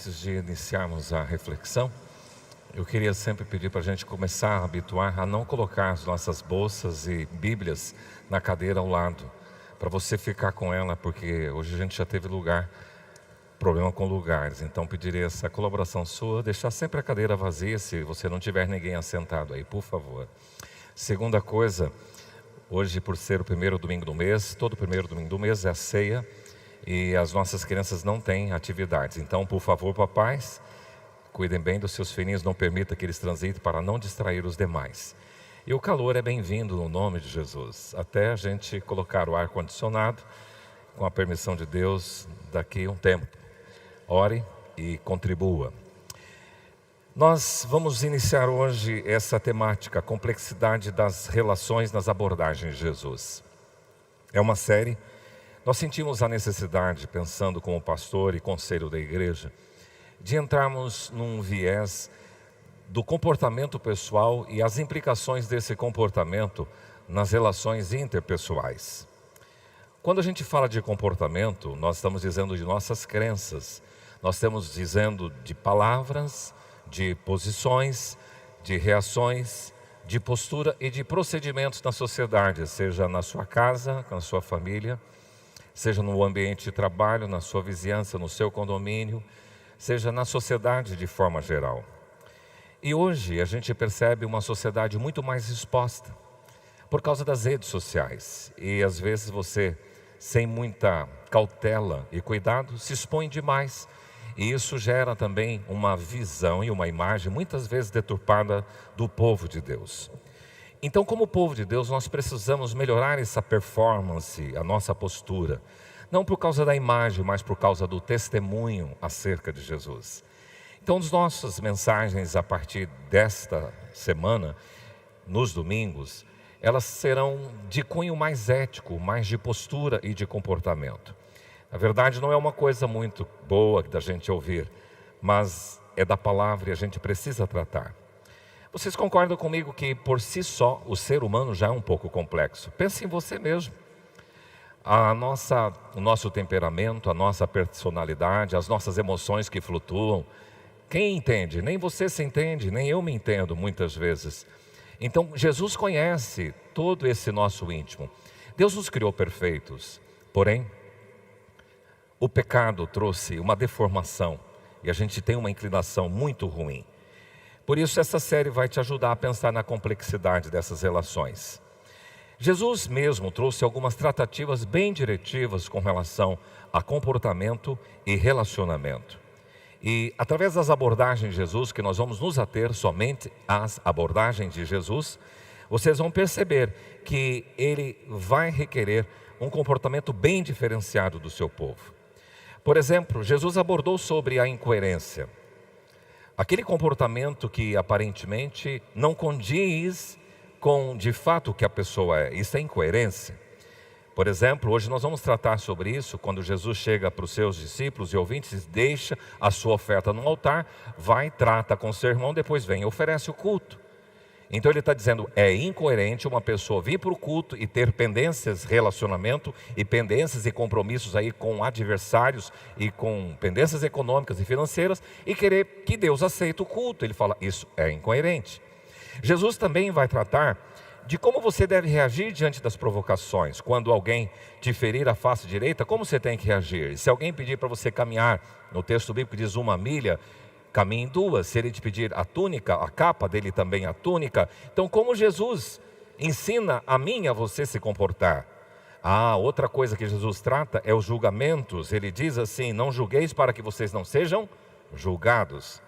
Antes de iniciarmos a reflexão, eu queria sempre pedir para a gente começar a habituar a não colocar as nossas bolsas e bíblias na cadeira ao lado, para você ficar com ela, porque hoje a gente já teve problema com lugares, então pedirei essa colaboração sua, deixar sempre a cadeira vazia se você não tiver ninguém assentado aí, por favor. Segunda coisa, hoje por ser o primeiro domingo do mês, todo primeiro domingo do mês é a ceia, e as nossas crianças não têm atividades. Então, por favor, papais, cuidem bem dos seus filhinhos, não permita que eles transitem para não distrair os demais. E o calor é bem-vindo no nome de Jesus, até a gente colocar o ar-condicionado, com a permissão de Deus, daqui a um tempo. Ore e contribua. Nós vamos iniciar hoje essa temática, a complexidade das relações nas abordagens de Jesus. É uma série. Nós sentimos a necessidade, pensando como pastor e conselho da igreja, de entrarmos num viés do comportamento pessoal e as implicações desse comportamento nas relações interpessoais. Quando a gente fala de comportamento, nós estamos dizendo de nossas crenças, nós estamos dizendo de palavras, de posições, de reações, de postura e de procedimentos na sociedade, seja na sua casa, na sua família, seja no ambiente de trabalho, na sua vizinhança, no seu condomínio, seja na sociedade de forma geral. E hoje a gente percebe uma sociedade muito mais exposta por causa das redes sociais. E às vezes você, sem muita cautela e cuidado, se expõe demais. E isso gera também uma visão e uma imagem muitas vezes deturpada do povo de Deus. Então, como povo de Deus, nós precisamos melhorar essa performance, a nossa postura. Não por causa da imagem, mas por causa do testemunho acerca de Jesus. Então, as nossas mensagens a partir desta semana, nos domingos, elas serão de cunho mais ético, mais de postura e de comportamento. Na verdade, não é uma coisa muito boa da gente ouvir, mas é da palavra e a gente precisa tratar. Vocês concordam comigo que por si só o ser humano já é um pouco complexo? Pense em você mesmo. O nosso temperamento, a nossa personalidade, as nossas emoções que flutuam. Quem entende? Nem você se entende, nem eu me entendo muitas vezes. Então Jesus conhece todo esse nosso íntimo. Deus nos criou perfeitos, porém o pecado trouxe uma deformação e a gente tem uma inclinação muito ruim. Por isso essa série vai te ajudar a pensar na complexidade dessas relações. Jesus mesmo trouxe algumas tratativas bem diretivas com relação a comportamento e relacionamento. E através das abordagens de Jesus, que nós vamos nos ater somente às abordagens de Jesus, vocês vão perceber que ele vai requerer um comportamento bem diferenciado do seu povo. Por exemplo, Jesus abordou sobre a incoerência. Aquele comportamento que aparentemente não condiz com de fato o que a pessoa é. Isso é incoerência. Por exemplo, hoje nós vamos tratar sobre isso, quando Jesus chega para os seus discípulos e ouvintes, deixa a sua oferta no altar, vai, trata com seu irmão, depois vem e oferece o culto. Então ele está dizendo, é incoerente uma pessoa vir para o culto e ter pendências, relacionamento e pendências e compromissos aí com adversários e com pendências econômicas e financeiras e querer que Deus aceite o culto. Ele fala, isso é incoerente. Jesus também vai tratar de como você deve reagir diante das provocações. Quando alguém te ferir a face direita, como você tem que reagir? Se alguém pedir para você caminhar, no texto bíblico diz 1 milha, caminhe em 2, se ele te pedir a túnica, a capa dele também a túnica. Então como Jesus ensina a mim a você se comportar? Outra coisa que Jesus trata é os julgamentos. Ele diz assim, não julgueis para que vocês não sejam julgados.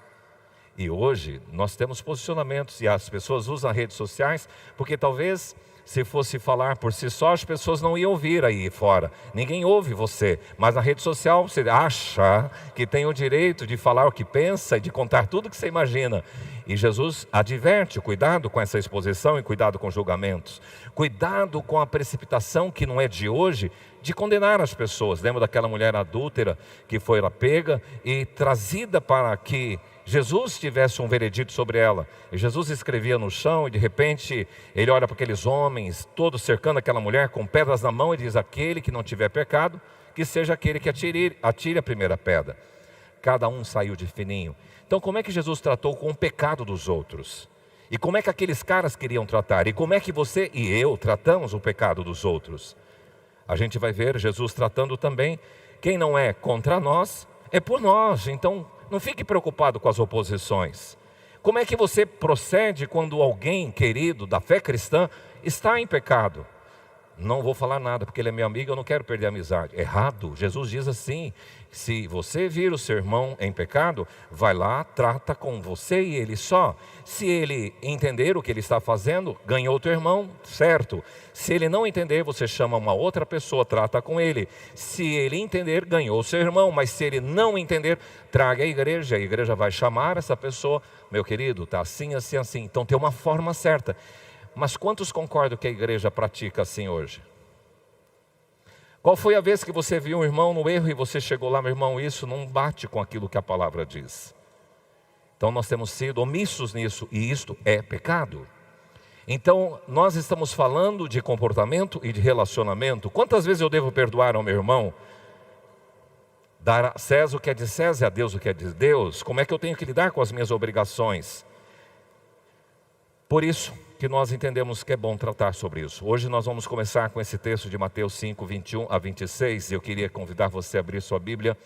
E hoje nós temos posicionamentos e as pessoas usam as redes sociais porque talvez se fosse falar por si só as pessoas não iam ouvir aí fora. Ninguém ouve você, mas na rede social você acha que tem o direito de falar o que pensa e de contar tudo o que você imagina. E Jesus adverte, cuidado com essa exposição e cuidado com julgamentos. Cuidado com a precipitação que não é de hoje, de condenar as pessoas. Lembra daquela mulher adúltera que foi lá pega e trazida para que Jesus tivesse um veredito sobre ela. E Jesus escrevia no chão e de repente ele olha para aqueles homens todos cercando aquela mulher com pedras na mão e diz, aquele que não tiver pecado, que seja aquele que atire a primeira pedra. cada um saiu de fininho. Então como é que Jesus tratou com o pecado dos outros? E como é que aqueles caras queriam tratar? E como é que você e eu tratamos o pecado dos outros? A gente vai ver Jesus tratando também, quem não é contra nós, é por nós. Então não fique preocupado com as oposições. Como é que você procede quando alguém querido da fé cristã está em pecado? Não vou falar nada, porque ele é meu amigo, eu não quero perder a amizade. Errado. Jesus diz assim: se você vir o seu irmão em pecado, vai lá, trata com você e ele só. Se ele entender o que ele está fazendo, ganhou o teu irmão, certo. Se ele não entender, você chama uma outra pessoa, trata com ele. Se ele entender, ganhou o seu irmão. Mas se ele não entender, traga a igreja vai chamar essa pessoa. Meu querido, está assim, assim, assim. Então tem uma forma certa. Mas quantos concordam que a igreja pratica assim hoje? Qual foi a vez que você viu um irmão no erro e você chegou lá, meu irmão, isso não bate com aquilo que a palavra diz? Então nós temos sido omissos nisso e isto é pecado. Então nós estamos falando de comportamento e de relacionamento. Quantas vezes eu devo perdoar ao meu irmão? Dar a César o que é de César e a Deus o que é de Deus. Como é que eu tenho que lidar com as minhas obrigações? Por isso que nós entendemos que é bom tratar sobre isso. Hoje nós vamos começar com esse texto de Mateus 5, 21 a 26. Eu queria convidar você a abrir sua Bíblia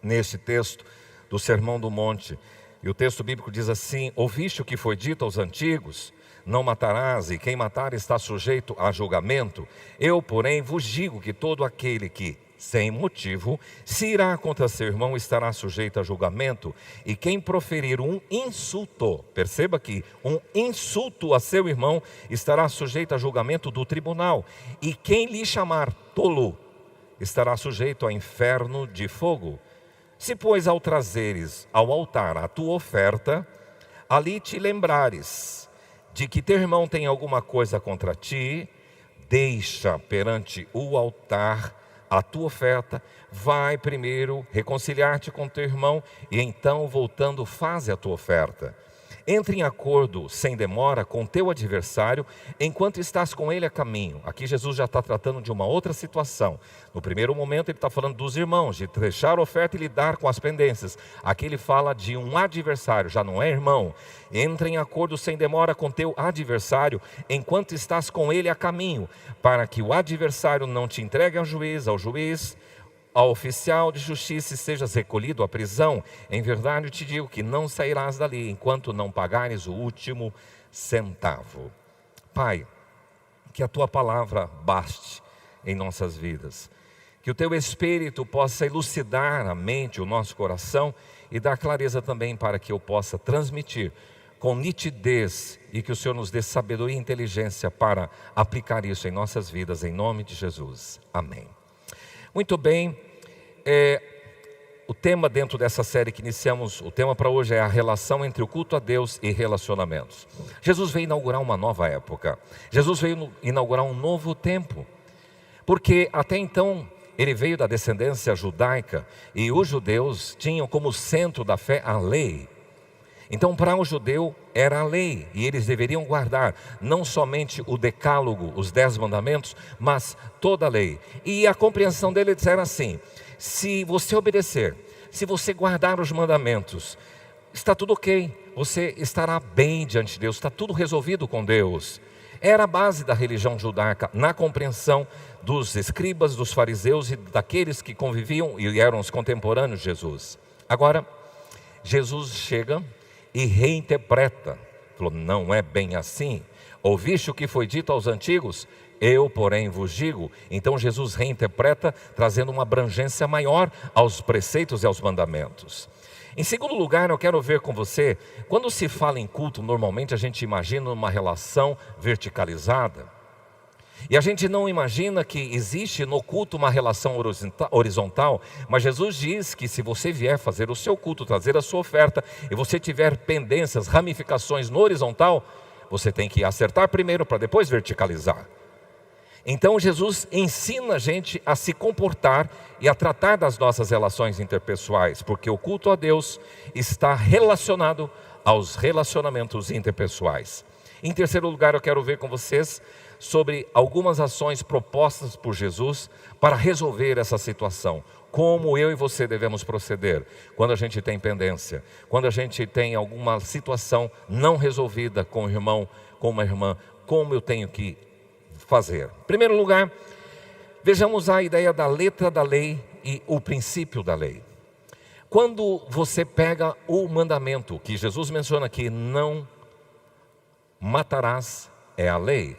neste texto do Sermão do Monte. E o texto bíblico diz assim: ouviste o que foi dito aos antigos? Não matarás, e quem matar está sujeito a julgamento. Eu, porém, vos digo que todo aquele que, sem motivo, se irá contra seu irmão, estará sujeito a julgamento. E quem proferir um insulto, perceba aqui, um insulto a seu irmão, estará sujeito a julgamento do tribunal. E quem lhe chamar tolo, estará sujeito ao inferno de fogo. Se, pois, ao trazeres ao altar a tua oferta, ali te lembrares de que teu irmão tem alguma coisa contra ti, deixa perante o altar a tua oferta, vai primeiro reconciliar-te com teu irmão e então, voltando, faze a tua oferta. Entre em acordo sem demora com teu adversário enquanto estás com ele a caminho. Aqui Jesus já está tratando de uma outra situação. No primeiro momento ele está falando dos irmãos, de deixar a oferta e lidar com as pendências. Aqui ele fala de um adversário, já não é irmão. Entre em acordo sem demora com teu adversário enquanto estás com ele a caminho, para que o adversário não te entregue ao juiz, ao oficial de justiça, e sejas recolhido à prisão. Em verdade te digo que não sairás dali enquanto não pagares o último centavo. Pai, que a tua palavra baste em nossas vidas, que o teu Espírito possa elucidar a mente, o nosso coração, e dar clareza também para que eu possa transmitir com nitidez, e que o Senhor nos dê sabedoria e inteligência para aplicar isso em nossas vidas, em nome de Jesus. Amém. Muito bem, o tema dentro dessa série que iniciamos, o tema para hoje é a relação entre o culto a Deus e relacionamentos. Jesus veio inaugurar uma nova época, Jesus veio inaugurar um novo tempo, porque até então ele veio da descendência judaica e os judeus tinham como centro da fé a lei. Então para o judeu era a lei e eles deveriam guardar não somente o decálogo, os 10 mandamentos, mas toda a lei. E a compreensão deles era assim: se você obedecer, se você guardar os mandamentos, está tudo ok, você estará bem diante de Deus, está tudo resolvido com Deus. Era a base da religião judaica, na compreensão dos escribas, dos fariseus e daqueles que conviviam e eram os contemporâneos de Jesus. Agora, Jesus chega e reinterpreta, falou: não é bem assim. Ouviste o que foi dito aos antigos? Eu, porém, vos digo. Então Jesus reinterpreta, trazendo uma abrangência maior aos preceitos e aos mandamentos. Em segundo lugar, eu quero ver com você, quando se fala em culto, normalmente a gente imagina uma relação verticalizada. E a gente não imagina que existe no culto uma relação horizontal, mas Jesus diz que se você vier fazer o seu culto, trazer a sua oferta, e você tiver pendências, ramificações no horizontal, você tem que acertar primeiro para depois verticalizar. Então Jesus ensina a gente a se comportar e a tratar das nossas relações interpessoais, porque o culto a Deus está relacionado aos relacionamentos interpessoais. Em terceiro lugar, eu quero ver com vocês sobre algumas ações propostas por Jesus para resolver essa situação. como eu e você devemos proceder quando a gente tem pendência, quando a gente tem alguma situação não resolvida com o irmão, com uma irmã, como eu tenho que fazer. Em primeiro lugar, vejamos a ideia da letra da lei e o princípio da lei. Quando você pega o mandamento que Jesus menciona aqui, não matarás, é a lei.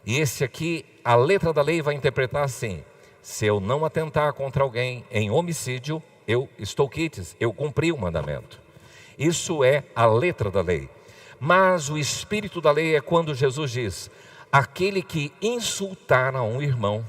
E esse aqui, a letra da lei vai interpretar assim: se eu não atentar contra alguém em homicídio, eu estou quites, eu cumpri o mandamento. Isso é a letra da lei. Mas o espírito da lei é quando Jesus diz: aquele que insultar a um irmão,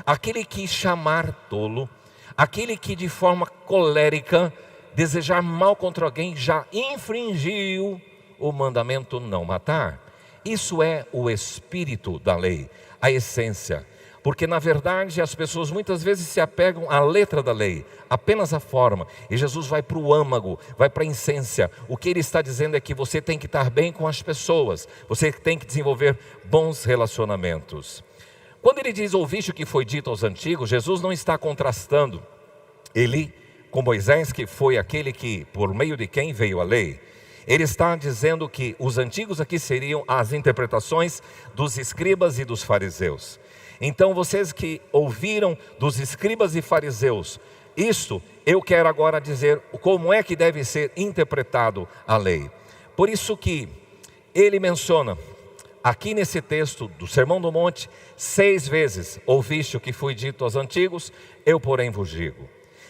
aquele que chamar tolo, aquele que de forma colérica desejar mal contra alguém, já infringiu o mandamento não matar. Isso é o espírito da lei, a essência. Porque na verdade as pessoas muitas vezes se apegam à letra da lei, apenas à forma. E Jesus vai para o âmago, vai para a essência. O que ele está dizendo é que você tem que estar bem com as pessoas, você tem que desenvolver bons relacionamentos. Quando ele diz ouviste o que foi dito aos antigos, Jesus não está contrastando ele com Moisés, que foi aquele que, por meio de quem veio a lei. Ele está dizendo que os antigos aqui seriam as interpretações dos escribas e dos fariseus. Então vocês que ouviram dos escribas e fariseus, isto eu quero agora dizer como é que deve ser interpretado a lei. Por isso que ele menciona aqui nesse texto do Sermão do Monte, 6 vezes: ouviste o que foi dito aos antigos, eu porém vos digo.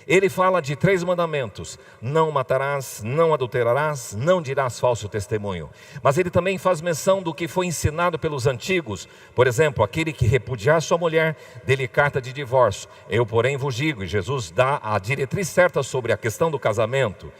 Ele fala de 3 mandamentos: não matarás, não adulterarás, não dirás falso testemunho. Mas ele também faz menção do que foi ensinado pelos antigos. Por exemplo, aquele que repudiar sua mulher, dê-lhe carta de divórcio. Eu porém vos digo, e Jesus dá a diretriz certa sobre a questão do casamento.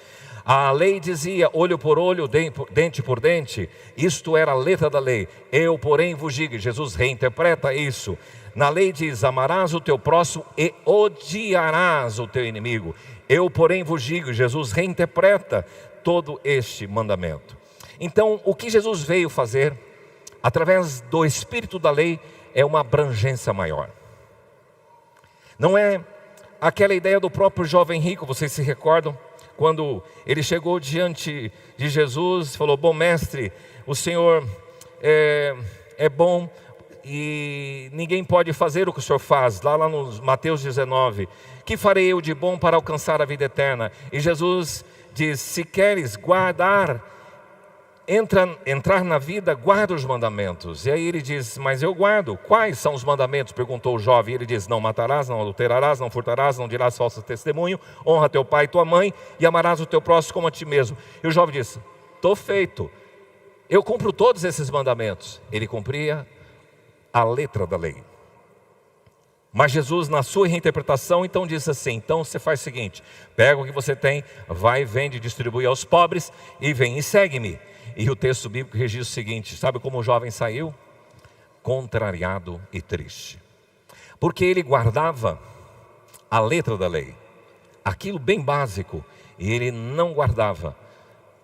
A lei dizia olho por olho, dente por dente. Isto era a letra da lei. Eu porém vos digo, e Jesus reinterpreta isso. Na lei diz: amarás o teu próximo e odiarás o teu inimigo. Eu porém vos digo, Jesus reinterpreta todo este mandamento. Então o que Jesus veio fazer, através do espírito da lei, é uma abrangência maior. Não é aquela ideia do próprio jovem rico, vocês se recordam? Quando ele chegou diante de Jesus, falou: bom mestre, o Senhor é bom e ninguém pode fazer o que o Senhor faz. Lá no Mateus 19, que farei eu de bom para alcançar a vida eterna? E Jesus diz: se queres entrar na vida, guarda os mandamentos. E aí ele diz: mas eu guardo. Quais são os mandamentos? Perguntou o jovem. Ele diz: não matarás, não adulterarás, não furtarás, não dirás falso testemunho, honra teu pai e tua mãe, e amarás o teu próximo como a ti mesmo. E o jovem disse: estou feito, eu cumpro todos esses mandamentos. Ele cumpria a letra da lei. Mas Jesus, na sua reinterpretação, então disse assim: então você faz o seguinte, pega o que você tem, vai, vende, distribui aos pobres e vem e segue-me. E o texto bíblico registra o seguinte: sabe como o jovem saiu? Contrariado e triste, porque ele guardava a letra da lei, aquilo bem básico, e ele não guardava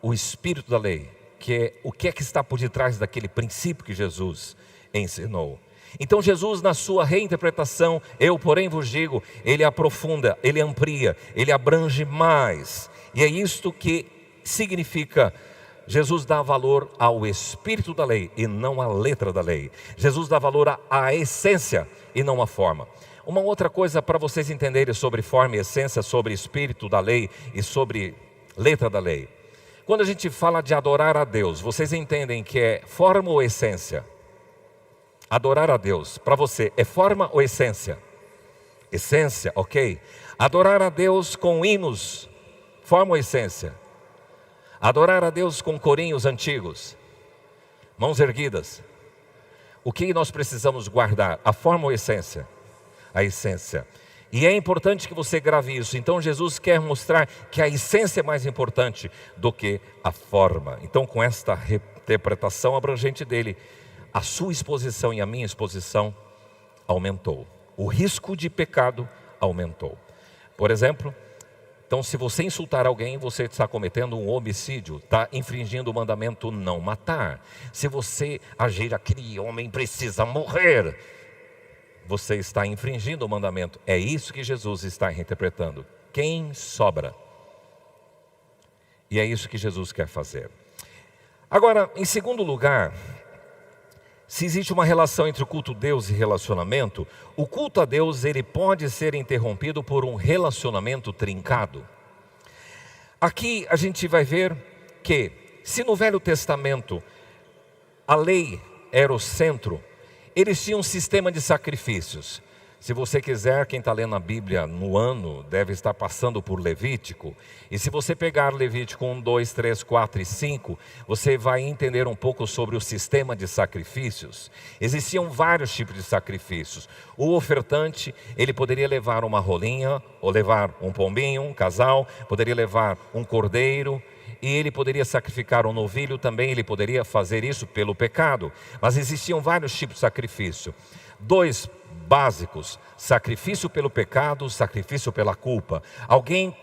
o espírito da lei, que é o que está por detrás daquele princípio que Jesus ensinou. Então Jesus, na sua reinterpretação, eu porém vos digo, ele aprofunda, ele amplia, ele abrange mais. E é isto que significa: Jesus dá valor ao espírito da lei e não à letra da lei. Jesus dá valor à essência e não à forma. Uma outra coisa para vocês entenderem sobre forma e essência, sobre espírito da lei e sobre letra da lei. Quando a gente fala de adorar a Deus, vocês entendem que é forma ou essência? Adorar a Deus, para você, é forma ou essência? Essência, ok. Adorar a Deus com hinos, forma ou essência? Adorar a Deus com corinhos antigos, mãos erguidas. O que nós precisamos guardar? A forma ou a essência? A essência. E é importante que você grave isso. Então Jesus quer mostrar que a essência é mais importante do que a forma. Então, com esta interpretação abrangente dele, a sua exposição e a minha exposição aumentou. O risco de pecado aumentou. Por exemplo, então se você insultar alguém, você está cometendo um homicídio, está infringindo o mandamento não matar. Se você agir, aquele homem precisa morrer, você está infringindo o mandamento. É isso que Jesus está interpretando. Quem sobra? E é isso que Jesus quer fazer. Agora, em segundo lugar, se existe uma relação entre o culto a Deus e relacionamento, o culto a Deus ele pode ser interrompido por um relacionamento trincado. Aqui a gente vai ver que, se no Velho Testamento a lei era o centro, eles tinham um sistema de sacrifícios. Se você quiser, quem está lendo a Bíblia no ano, deve estar passando por Levítico. E se você pegar Levítico 1, 2, 3, 4 e 5, você vai entender um pouco sobre o sistema de sacrifícios. Existiam vários tipos de sacrifícios. O ofertante, ele poderia levar uma rolinha, ou levar um pombinho, um casal, poderia levar um cordeiro, e ele poderia sacrificar um novilho também, ele poderia fazer isso pelo pecado. Mas existiam vários tipos de sacrifício. Dois básicos: sacrifício pelo pecado, sacrifício pela culpa. Alguém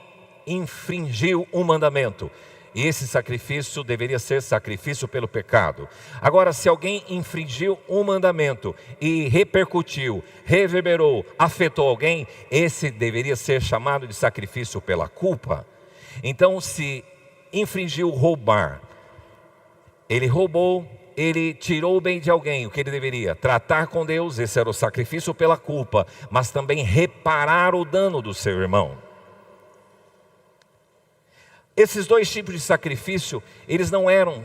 infringiu um mandamento, e esse sacrifício deveria ser sacrifício pelo pecado. Agora, se alguém infringiu um mandamento e repercutiu, reverberou, afetou alguém, esse deveria ser chamado de sacrifício pela culpa. Então, se infringiu roubar, ele roubou, ele tirou o bem de alguém, o que ele deveria? Tratar com Deus, esse era o sacrifício pela culpa, mas também reparar o dano do seu irmão. Esses dois tipos de sacrifício, eles não eram,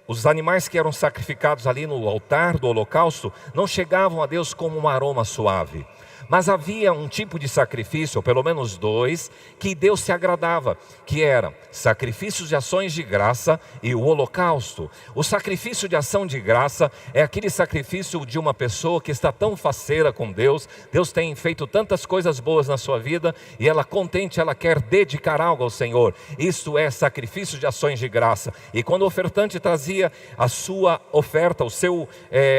os animais que eram sacrificados ali no altar do holocausto, não chegavam a Deus como um aroma suave. Mas havia um tipo de sacrifício, ou pelo menos dois, que Deus se agradava, que era sacrifícios de ações de graça e o holocausto. O sacrifício de ação de graça é aquele sacrifício de uma pessoa que está tão faceira com Deus, Deus tem feito tantas coisas boas na sua vida, e ela contente, ela quer dedicar algo ao Senhor. Isso é sacrifício de ações de graça. E quando o ofertante trazia a sua oferta, o seu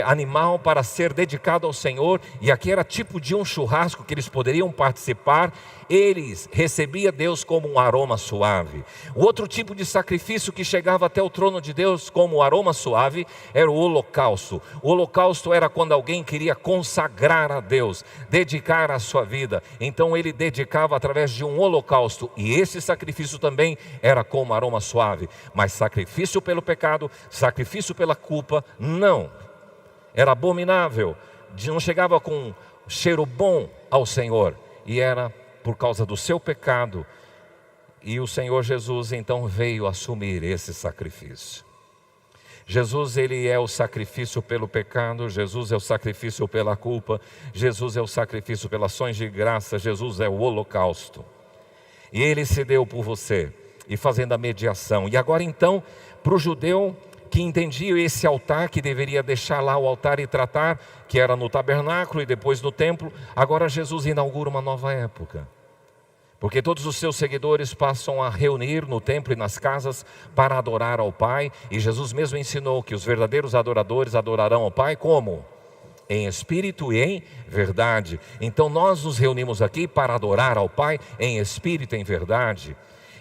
animal para ser dedicado ao Senhor, e aqui era tipo de um churrasco que eles poderiam participar, eles recebiam Deus como um aroma suave. O outro tipo de sacrifício que chegava até o trono de Deus como aroma suave era o holocausto. O holocausto era quando alguém queria consagrar a Deus, dedicar a sua vida. Então ele dedicava através de um holocausto, e esse sacrifício também era como aroma suave. Mas sacrifício pelo pecado, sacrifício pela culpa, não. Era abominável, não chegava com cheiro bom ao Senhor, e era por causa do seu pecado. E o Senhor Jesus então veio assumir esse sacrifício. Jesus, ele é o sacrifício pelo pecado, Jesus é o sacrifício pela culpa, Jesus é o sacrifício pelas ações de graça, Jesus é o holocausto. E ele se deu por você, e fazendo a mediação. E agora então, para o judeu que entendia esse altar, que deveria deixar lá o altar e tratar, que era no tabernáculo e depois no templo, agora Jesus inaugura uma nova época. Porque todos os seus seguidores passam a reunir no templo e nas casas para adorar ao Pai, e Jesus mesmo ensinou que os verdadeiros adoradores adorarão ao Pai como? Em espírito e em verdade. Então nós nos reunimos aqui para adorar ao Pai em espírito e em verdade.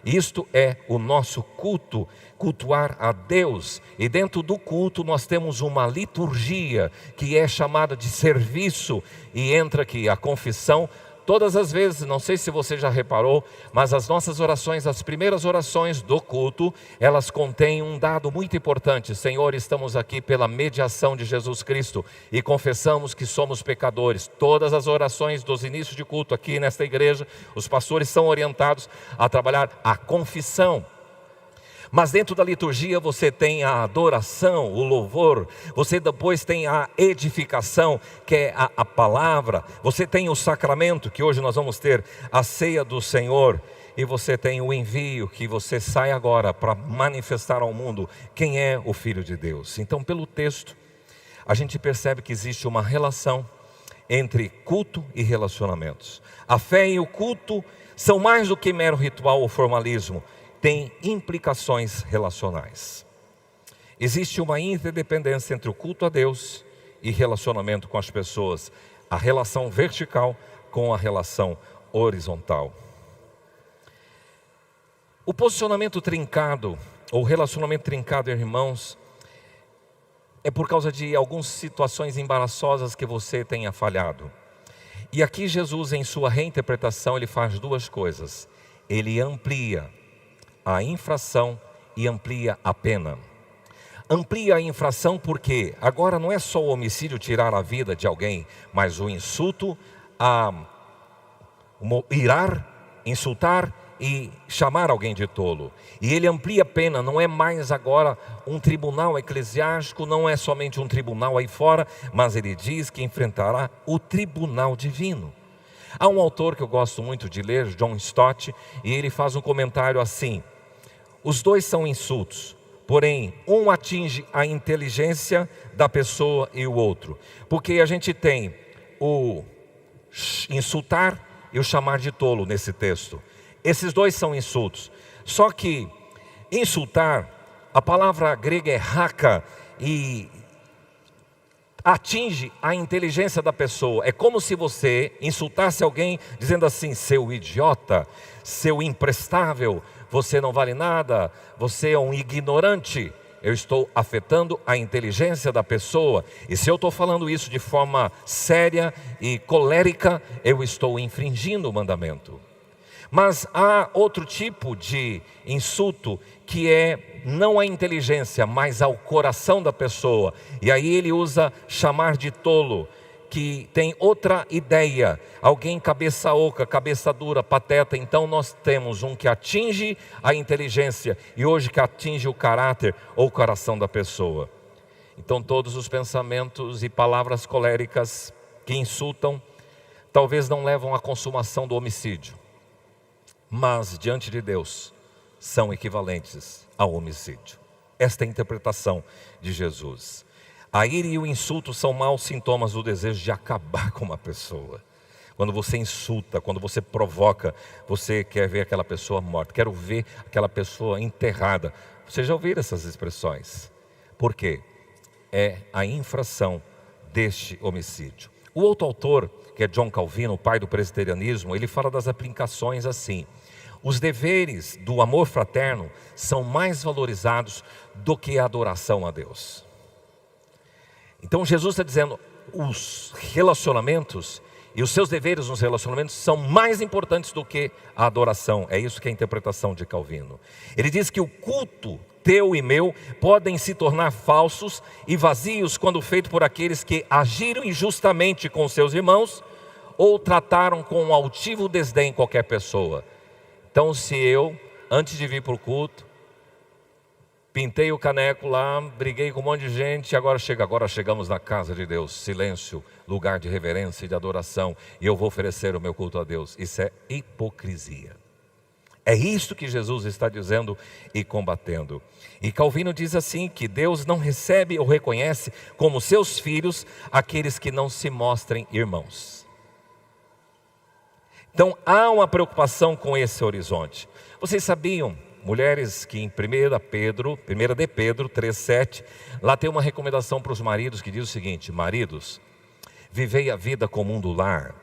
Isto é o nosso culto, cultuar a Deus. E dentro do culto nós temos uma liturgia que é chamada de serviço, e entra aqui a confissão. Todas as vezes, não sei se você já reparou, mas as nossas orações, as primeiras orações do culto, elas contêm um dado muito importante. Senhor, estamos aqui pela mediação de Jesus Cristo e confessamos que somos pecadores. Todas as orações dos inícios de culto aqui nesta igreja, os pastores são orientados a trabalhar a confissão. Mas dentro da liturgia você tem a adoração, o louvor, você depois tem a edificação, que é a palavra, você tem o sacramento, que hoje nós vamos ter a ceia do Senhor, e você tem o envio, que você sai agora para manifestar ao mundo quem é o Filho de Deus. Então, pelo texto, a gente percebe que existe uma relação entre culto e relacionamentos. A fé e o culto são mais do que mero ritual ou formalismo, tem implicações relacionais. Existe uma interdependência entre o culto a Deus e relacionamento com as pessoas, a relação vertical com a relação horizontal. O posicionamento trincado, ou relacionamento trincado, irmãos, é por causa de algumas situações embaraçosas que você tenha falhado. E aqui Jesus, em sua reinterpretação, ele faz duas coisas. Ele amplia a infração e amplia a pena. Amplia a infração porque agora não é só o homicídio tirar a vida de alguém, mas o insulto, irar, insultar e chamar alguém de tolo. E ele amplia a pena, não é mais agora um tribunal eclesiástico, não é somente um tribunal aí fora, mas ele diz que enfrentará o tribunal divino. Há um autor que eu gosto muito de ler, John Stott, e ele faz um comentário assim: os dois são insultos, porém um atinge a inteligência da pessoa e o outro, porque a gente tem o insultar e o chamar de tolo nesse texto. Esses dois são insultos. Só que insultar, a palavra grega é raka, e atinge a inteligência da pessoa. É como se você insultasse alguém dizendo assim: seu idiota, seu imprestável, você não vale nada, você é um ignorante. Eu estou afetando a inteligência da pessoa. E se eu estou falando isso de forma séria e colérica, eu estou infringindo o mandamento. Mas há outro tipo de insulto que é não à inteligência, mas ao coração da pessoa. E aí ele usa chamar de tolo, que tem outra ideia. Alguém cabeça oca, cabeça dura, pateta. Então nós temos um que atinge a inteligência e hoje que atinge o caráter ou o coração da pessoa. Então todos os pensamentos e palavras coléricas que insultam talvez não levam à consumação do homicídio, mas diante de Deus são equivalentes ao homicídio. Esta é a interpretação de Jesus. A ira e o insulto são maus sintomas do desejo de acabar com uma pessoa. Quando você insulta, quando você provoca, você quer ver aquela pessoa morta, quero ver aquela pessoa enterrada. Você já ouviu essas expressões? Por quê? É a infração deste homicídio. O outro autor, que é John Calvino, o pai do presbiterianismo, ele fala das aplicações assim: os deveres do amor fraterno são mais valorizados do que a adoração a Deus. Então Jesus está dizendo, os relacionamentos e os seus deveres nos relacionamentos são mais importantes do que a adoração. É isso que é a interpretação de Calvino. Ele diz que o culto teu e meu podem se tornar falsos e vazios quando feito por aqueles que agiram injustamente com seus irmãos ou trataram com um altivo desdém qualquer pessoa. Então se eu, antes de vir para o culto, pintei o caneco lá, briguei com um monte de gente, agora chegamos na casa de Deus, silêncio, lugar de reverência e de adoração, e eu vou oferecer o meu culto a Deus. Isso é hipocrisia. É isto que Jesus está dizendo e combatendo. E Calvino diz assim, que Deus não recebe ou reconhece como seus filhos aqueles que não se mostrem irmãos. Então há uma preocupação com esse horizonte. Vocês sabiam, mulheres, que em 1 de Pedro 3,7, lá tem uma recomendação para os maridos que diz o seguinte: maridos, vivei a vida comum do lar,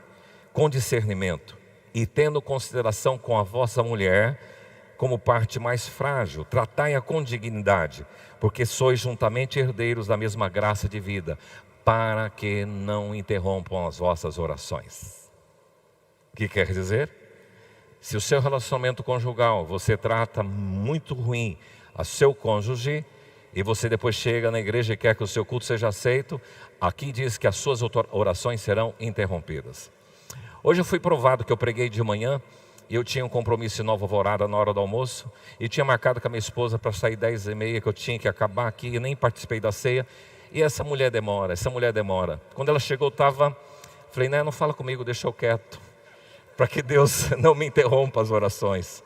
com discernimento, e tendo consideração com a vossa mulher, como parte mais frágil, tratai-a com dignidade, porque sois juntamente herdeiros da mesma graça de vida, para que não interrompam as vossas orações. O que quer dizer? Se o seu relacionamento conjugal você trata muito ruim a seu cônjuge e você depois chega na igreja e quer que o seu culto seja aceito, aqui diz que as suas orações serão interrompidas. Hoje eu fui provado que eu preguei de manhã e eu tinha um compromisso em Nova Alvorada na hora do almoço e tinha marcado com a minha esposa para sair 10h30, que eu tinha que acabar aqui e nem participei da ceia. E essa mulher demora. Quando ela chegou, falei, não fala comigo, deixa eu quieto, para que Deus não me interrompa as orações.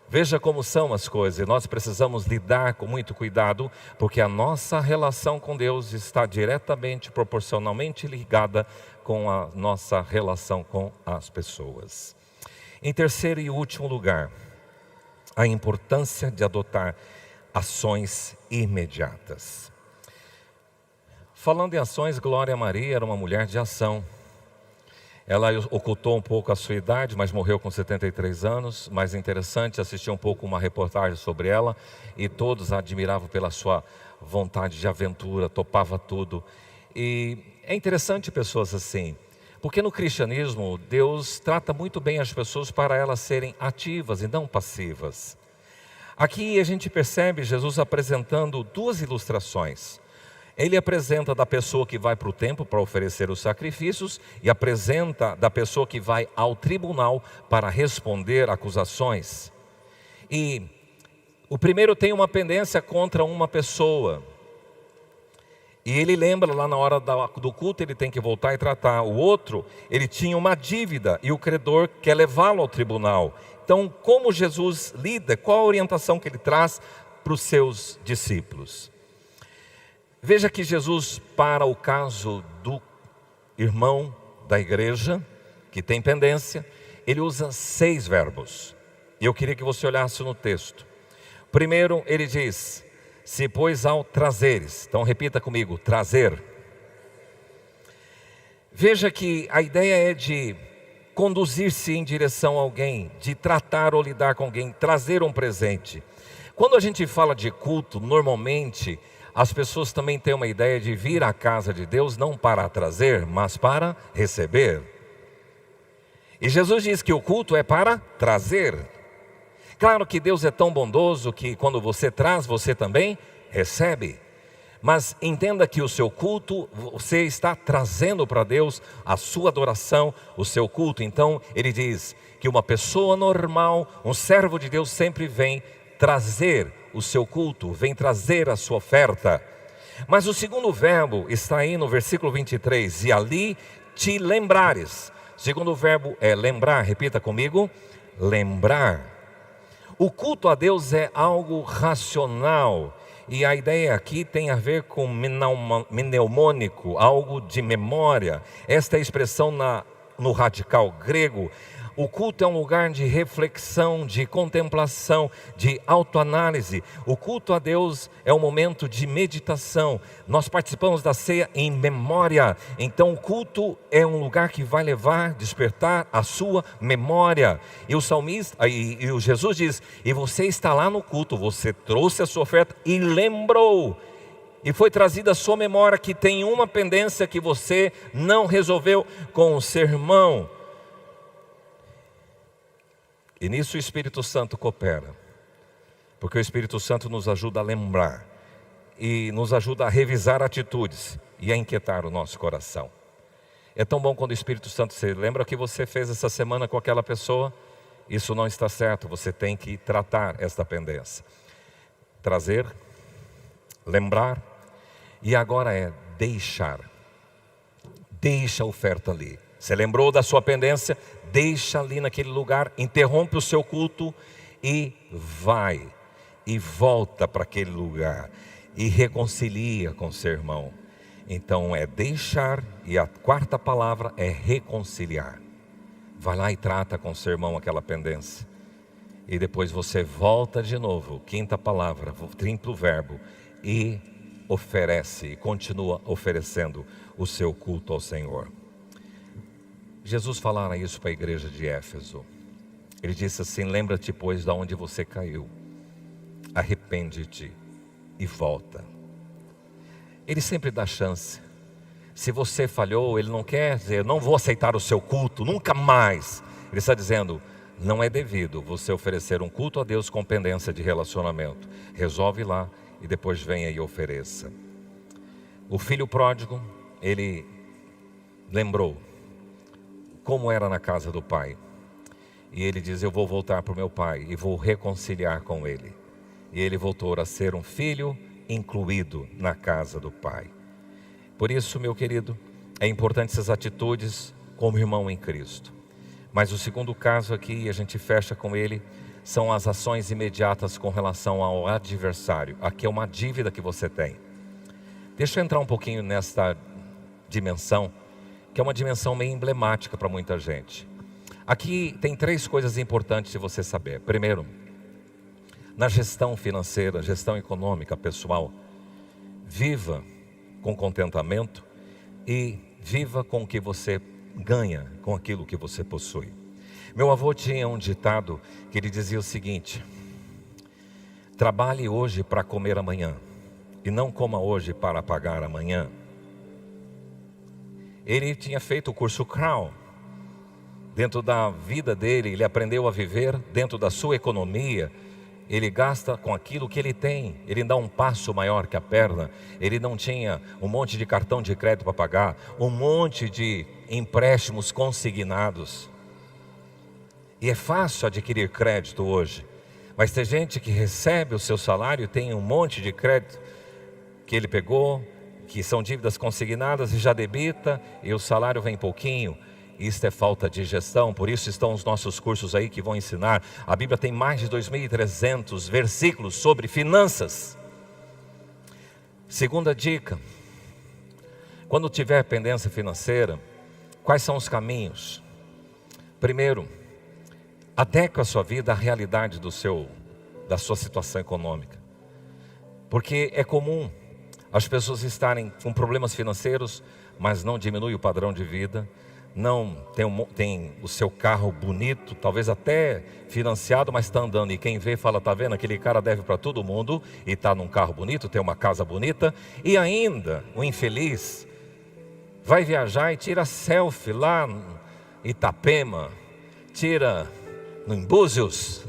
Veja como são as coisas, e nós precisamos lidar com muito cuidado, porque a nossa relação com Deus está diretamente, proporcionalmente ligada com a nossa relação com as pessoas. Em terceiro e último lugar, a importância de adotar ações imediatas. Falando em ações, Glória Maria era uma mulher de ação. Ela ocultou um pouco a sua idade, mas morreu com 73 anos. Mais interessante, assisti um pouco uma reportagem sobre ela e todos a admiravam pela sua vontade de aventura, topava tudo. E é interessante pessoas assim, porque no cristianismo Deus trata muito bem as pessoas para elas serem ativas e não passivas. Aqui a gente percebe Jesus apresentando duas ilustrações. Ele apresenta da pessoa que vai para o templo para oferecer os sacrifícios e apresenta da pessoa que vai ao tribunal para responder acusações. E o primeiro tem uma pendência contra uma pessoa. E ele lembra lá na hora do culto, ele tem que voltar e tratar. O outro, ele tinha uma dívida e o credor quer levá-lo ao tribunal. Então, como Jesus lida, qual a orientação que ele traz para os seus discípulos? Veja que Jesus, para o caso do irmão da igreja, que tem pendência, ele usa 6 verbos. E eu queria que você olhasse no texto. Primeiro, ele diz: se pois ao trazeres. Então repita comigo: trazer. Veja que a ideia é de conduzir-se em direção a alguém, de tratar ou lidar com alguém, trazer um presente. Quando a gente fala de culto, normalmente as pessoas também têm uma ideia de vir à casa de Deus não para trazer, mas para receber. E Jesus diz que o culto é para trazer. Claro que Deus é tão bondoso que quando você traz, você também recebe. Mas entenda que o seu culto, você está trazendo para Deus a sua adoração, o seu culto. Então ele diz que uma pessoa normal, um servo de Deus sempre vem trazer o seu culto, vem trazer a sua oferta. Mas o segundo verbo está aí no versículo 23, e ali te lembrares. O segundo verbo é lembrar, repita comigo: lembrar. O culto a Deus é algo racional, e a ideia aqui tem a ver com mnemônico, algo de memória. Esta é a expressão no radical grego. O culto é um lugar de reflexão, de contemplação, de autoanálise. O culto a Deus é um momento de meditação. Nós participamos da ceia em memória. Então o culto é um lugar que vai despertar a sua memória. E o salmista, e o Jesus diz: e você está lá no culto, você trouxe a sua oferta e lembrou. E foi trazida a sua memória que tem uma pendência que você não resolveu com o seu irmão. E nisso o Espírito Santo coopera, porque o Espírito Santo nos ajuda a lembrar e nos ajuda a revisar atitudes e a inquietar o nosso coração. É tão bom quando o Espírito Santo se lembra que você fez essa semana com aquela pessoa, isso não está certo, você tem que tratar esta pendência. Trazer, lembrar, e agora é deixar. Deixa a oferta ali. Você lembrou da sua pendência? Deixa ali naquele lugar, interrompe o seu culto e vai. E volta para aquele lugar. E reconcilia com seu irmão. Então é deixar, e a quarta palavra é reconciliar. Vai lá e trata com seu irmão aquela pendência. E depois você volta de novo, quinta palavra, triplo verbo, e oferece, e continua oferecendo o seu culto ao Senhor. Jesus falara isso para a igreja de Éfeso. Ele disse assim: lembra-te, pois, de onde você caiu, arrepende-te e volta. Ele sempre dá chance. Se você falhou, ele não quer dizer: não vou aceitar o seu culto, nunca mais. Ele está dizendo: não é devido você oferecer um culto a Deus com pendência de relacionamento. Resolve lá e depois venha e ofereça. O filho pródigo, ele lembrou como era na casa do pai. E ele diz: eu vou voltar para o meu pai e vou reconciliar com ele. E ele voltou a ser um filho incluído na casa do pai. Por isso, meu querido, é importante essas atitudes como irmão em Cristo. Mas o segundo caso aqui, e a gente fecha com ele, são as ações imediatas com relação ao adversário. Aqui é uma dívida que você tem. Deixa eu entrar um pouquinho nesta dimensão, que é uma dimensão meio emblemática para muita gente. Aqui tem 3 coisas importantes de você saber. Primeiro, na gestão financeira, gestão econômica, pessoal, viva com contentamento e viva com o que você ganha, com aquilo que você possui. Meu avô tinha um ditado que ele dizia o seguinte: trabalhe hoje para comer amanhã e não coma hoje para pagar amanhã. Ele tinha feito o curso Crown. Dentro da vida dele, ele aprendeu a viver dentro da sua economia. Ele gasta com aquilo que ele tem. Ele dá um passo maior que a perna. Ele não tinha um monte de cartão de crédito para pagar, um monte de empréstimos consignados. E é fácil adquirir crédito hoje. Mas tem gente que recebe o seu salário e tem um monte de crédito que ele pegou, que são dívidas consignadas e já debita, e o salário vem pouquinho. Isso é falta de gestão. Por isso estão os nossos cursos aí que vão ensinar. A Bíblia tem mais de 2.300 versículos sobre finanças. Segunda dica: quando tiver pendência financeira, quais são os caminhos? Primeiro, adeque a sua vida à realidade da sua situação econômica. Porque é comum as pessoas estarem com problemas financeiros, mas não diminui o padrão de vida. Não tem o seu carro bonito, talvez até financiado, mas está andando. E quem vê fala, está vendo, aquele cara deve para todo mundo, e está num carro bonito, tem uma casa bonita. E ainda, o infeliz vai viajar e tira selfie lá em Itapema, tira em Búzios.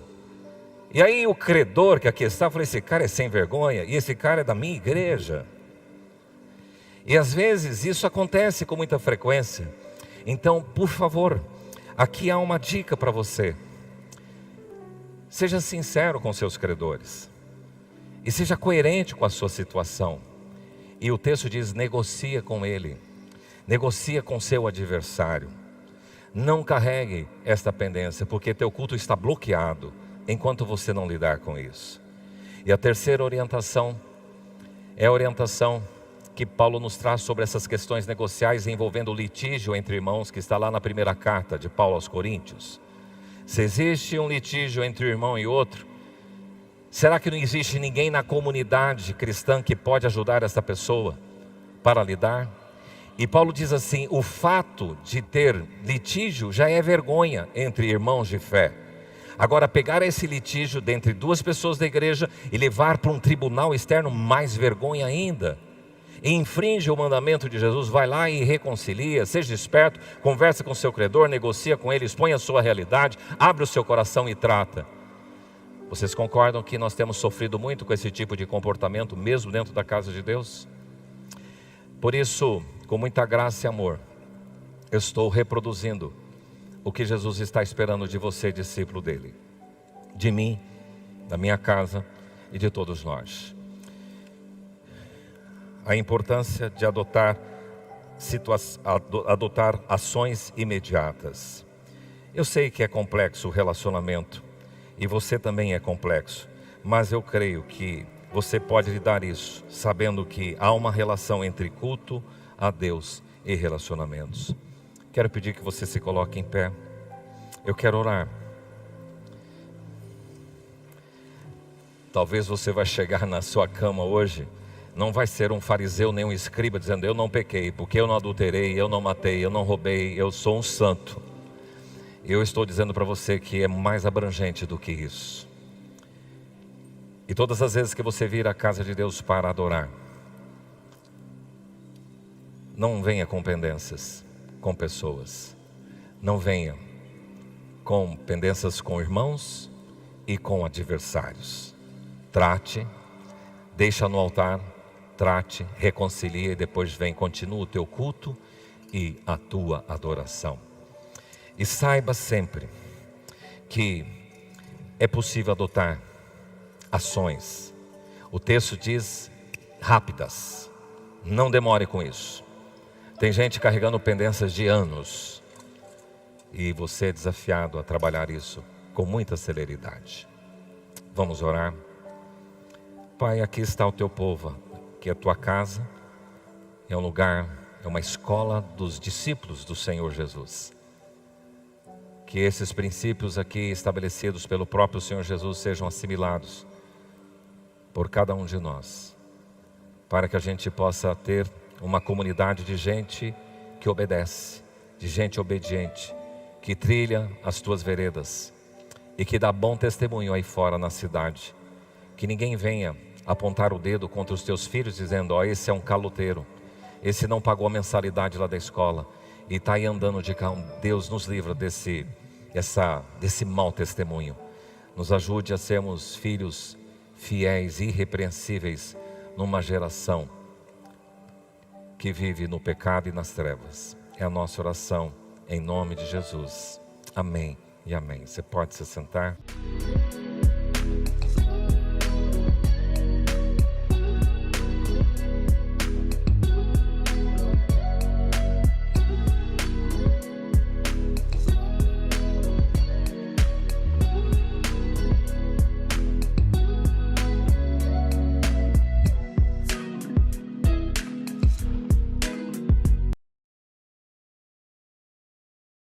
E aí o credor que aqui está, falou, esse cara é sem vergonha, e esse cara é da minha igreja. E às vezes isso acontece com muita frequência. Então, por favor, aqui há uma dica para você. Seja sincero com seus credores. E seja coerente com a sua situação. E o texto diz, negocia com ele. Negocia com seu adversário. Não carregue esta pendência, porque teu culto está bloqueado enquanto você não lidar com isso. E a terceira orientação é a orientação que Paulo nos traz sobre essas questões negociais envolvendo o litígio entre irmãos, que está lá na primeira carta de Paulo aos Coríntios. Se existe um litígio entre um irmão e outro, será que não existe ninguém na comunidade cristã que pode ajudar essa pessoa para lidar? E Paulo diz assim, o fato de ter litígio já é vergonha entre irmãos de fé. Agora, pegar esse litígio dentre duas pessoas da igreja e levar para um tribunal externo, mais vergonha ainda. E infringe o mandamento de Jesus, vai lá e reconcilia, seja esperto, conversa com seu credor, negocia com ele, expõe a sua realidade, abre o seu coração e trata. Vocês concordam que nós temos sofrido muito com esse tipo de comportamento, mesmo dentro da casa de Deus? Por isso, com muita graça e amor, eu estou reproduzindo o que Jesus está esperando de você, discípulo dele, de mim, da minha casa e de todos nós. A importância de adotar ações imediatas. Eu sei que é complexo o relacionamento, e você também é complexo, mas eu creio que você pode lidar isso, sabendo que há uma relação entre culto a Deus e relacionamentos. Quero pedir que você se coloque em pé. Eu quero orar. Talvez você vai chegar na sua cama hoje, não vai ser um fariseu nem um escriba dizendo, eu não pequei, porque eu não adulterei, eu não matei, eu não roubei, eu sou um santo. Eu estou dizendo para você que é mais abrangente do que isso. E todas as vezes que você vir à casa de Deus para adorar, não venha com pendências com pessoas. Não venha com pendências com irmãos e com adversários. Trate, deixa no altar, trate, reconcilia e depois vem, continua o teu culto e a tua adoração. E saiba sempre que é possível adotar ações. O texto diz rápidas. Não demore com isso. Tem gente carregando pendências de anos. E você é desafiado a trabalhar isso com muita celeridade. Vamos orar. Pai, aqui está o teu povo. Aqui é a tua casa. É um lugar, é uma escola dos discípulos do Senhor Jesus. Que esses princípios aqui estabelecidos pelo próprio Senhor Jesus sejam assimilados por cada um de nós, para que a gente possa ter uma comunidade de gente que obedece, de gente obediente, que trilha as tuas veredas e que dá bom testemunho aí fora na cidade. Que ninguém venha apontar o dedo contra os teus filhos dizendo, ó, esse é um caloteiro, esse não pagou a mensalidade lá da escola e está aí andando de carro. Deus nos livra desse mau testemunho. Nos ajude a sermos filhos fiéis, irrepreensíveis, numa geração que vive no pecado e nas trevas. É a nossa oração, em nome de Jesus. Amém e amém. Você pode se sentar.